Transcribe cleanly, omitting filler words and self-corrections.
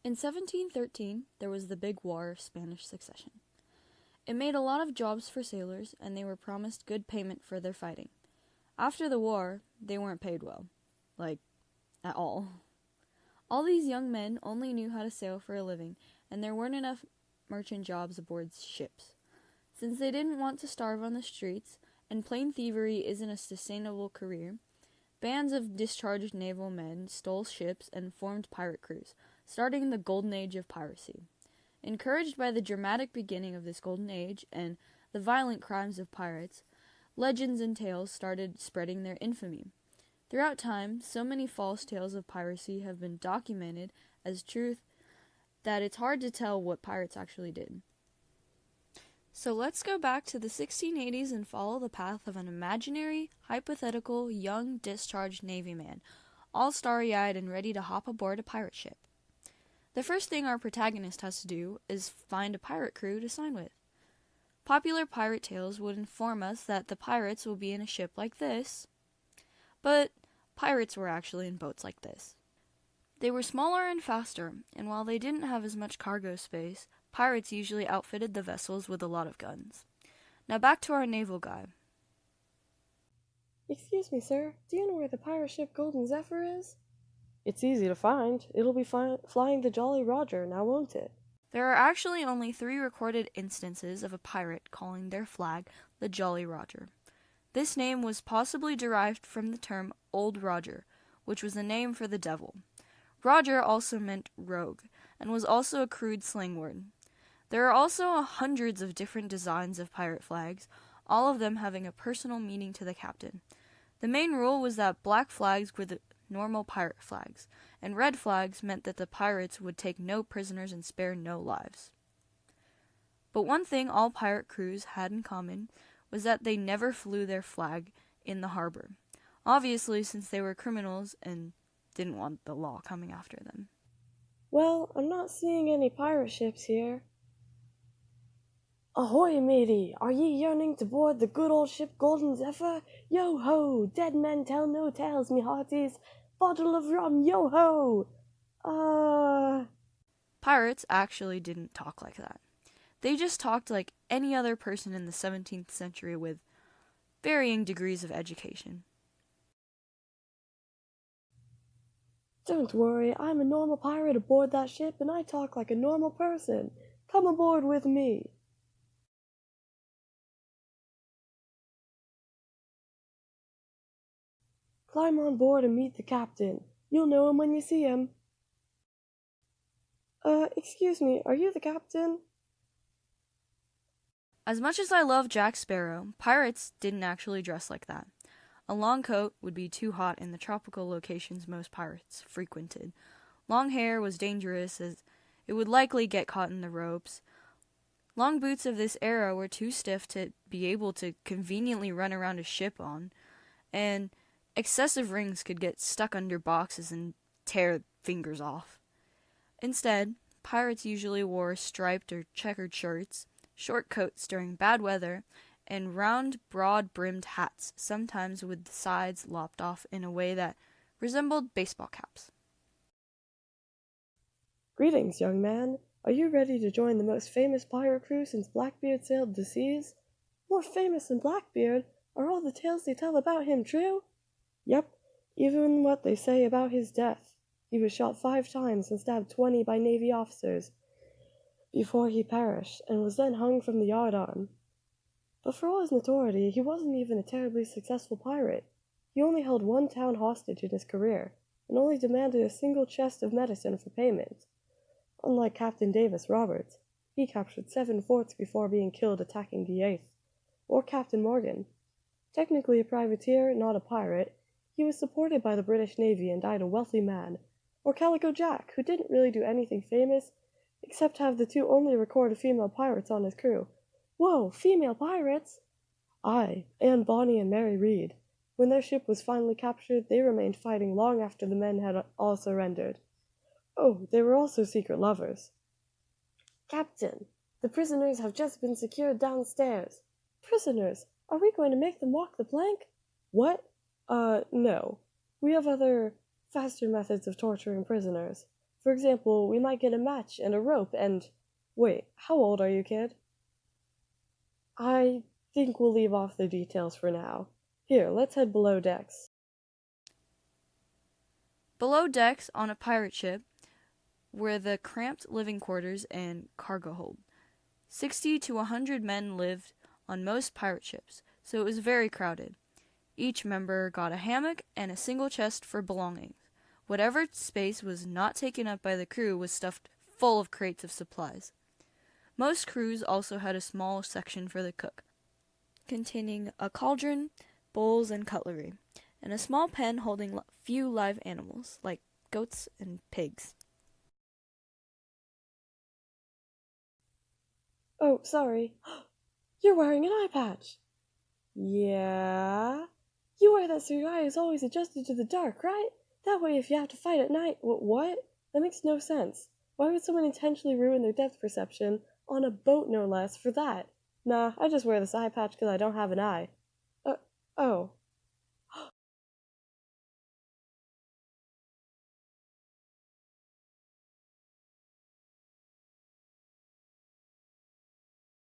In 1713, there was the Big War of Spanish Succession. It made a lot of jobs for sailors, and they were promised good payment for their fighting. After the war, they weren't paid well. Like, at all. All these young men only knew how to sail for a living, and there weren't enough merchant jobs aboard ships. Since they didn't want to starve on the streets, and plain thievery isn't a sustainable career, bands of discharged naval men stole ships and formed pirate crews, starting the Golden Age of piracy. Encouraged by the dramatic beginning of this golden age and the violent crimes of pirates, legends and tales started spreading their infamy. Throughout time, so many false tales of piracy have been documented as truth that it's hard to tell what pirates actually did. So let's go back to the 1680s and follow the path of an imaginary, hypothetical, young, discharged Navy man, all starry-eyed and ready to hop aboard a pirate ship. The first thing our protagonist has to do is find a pirate crew to sign with. Popular pirate tales would inform us that the pirates will be in a ship like this, but pirates were actually in boats like this. They were smaller and faster, and while they didn't have as much cargo space, pirates usually outfitted the vessels with a lot of guns. Now back to our naval guy. Excuse me, sir. Do you know where the pirate ship Golden Zephyr is? It's easy to find. It'll be flying the Jolly Roger, now won't it? There are actually only 3 recorded instances of a pirate calling their flag the Jolly Roger. This name was possibly derived from the term Old Roger, which was a name for the devil. Roger also meant rogue, and was also a crude slang word. There are also hundreds of different designs of pirate flags, all of them having a personal meaning to the captain. The main rule was that black flags were the normal pirate flags, and red flags meant that the pirates would take no prisoners and spare no lives. But one thing all pirate crews had in common was that they never flew their flag in the harbor, obviously since they were criminals and didn't want the law coming after them. Well, I'm not seeing any pirate ships here. Ahoy, matey! Are ye yearning to board the good old ship Golden Zephyr? Yo-ho! Dead men tell no tales, me hearties! Bottle of rum, yo-ho! Pirates actually didn't talk like that. They just talked like any other person in the 17th century with varying degrees of education. Don't worry, I'm a normal pirate aboard that ship, and I talk like a normal person. Come aboard with me. Climb on board and meet the captain. You'll know him when you see him. Excuse me, are you the captain? As much as I love Jack Sparrow, pirates didn't actually dress like that. A long coat would be too hot in the tropical locations most pirates frequented. Long hair was dangerous as it would likely get caught in the ropes. Long boots of this era were too stiff to be able to conveniently run around a ship on, and excessive rings could get stuck under boxes and tear fingers off. Instead, pirates usually wore striped or checkered shirts, short coats during bad weather, and round, broad-brimmed hats, sometimes with the sides lopped off in a way that resembled baseball caps. Greetings, young man. Are you ready to join the most famous pirate crew since Blackbeard sailed the seas? More famous than Blackbeard? Are all the tales they tell about him true? Yep, even what they say about his death. He was shot 5 times and stabbed 20 by Navy officers before he perished, and was then hung from the yardarm. But for all his notoriety, he wasn't even a terribly successful pirate. He only held 1 town hostage in his career, and only demanded a single chest of medicine for payment. Unlike Captain Davis Roberts, he captured 7 forts before being killed attacking the 8th. Or Captain Morgan. Technically a privateer, not a pirate, he was supported by the British Navy and died a wealthy man. Or Calico Jack, who didn't really do anything famous, except have the 2 only recorded female pirates on his crew. Whoa, female pirates? Aye, and Bonnie and Mary Read. When their ship was finally captured, they remained fighting long after the men had all surrendered. Oh, they were also secret lovers. Captain, the prisoners have just been secured downstairs. Prisoners? Are we going to make them walk the plank? What? No. We have other, faster methods of torturing prisoners. For example, we might get a match and a rope and... Wait, how old are you, kid? I think we'll leave off the details for now. Here, let's head below decks. Below decks on a pirate ship were the cramped living quarters and cargo hold. 60 to 100 men lived on most pirate ships, so it was very crowded. Each member got a hammock and a single chest for belongings. Whatever space was not taken up by the crew was stuffed full of crates of supplies. Most crews also had a small section for the cook, containing a cauldron, bowls, and cutlery, and a small pen holding few live animals, like goats and pigs. Oh, sorry. You're wearing an eye patch. Yeah? You wear that so your eye is always adjusted to the dark, right? That way if you have to fight at night... What? That makes no sense. Why would someone intentionally ruin their depth perception, on a boat no less, for that? Nah, I just wear this eye patch because I don't have an eye. Oh.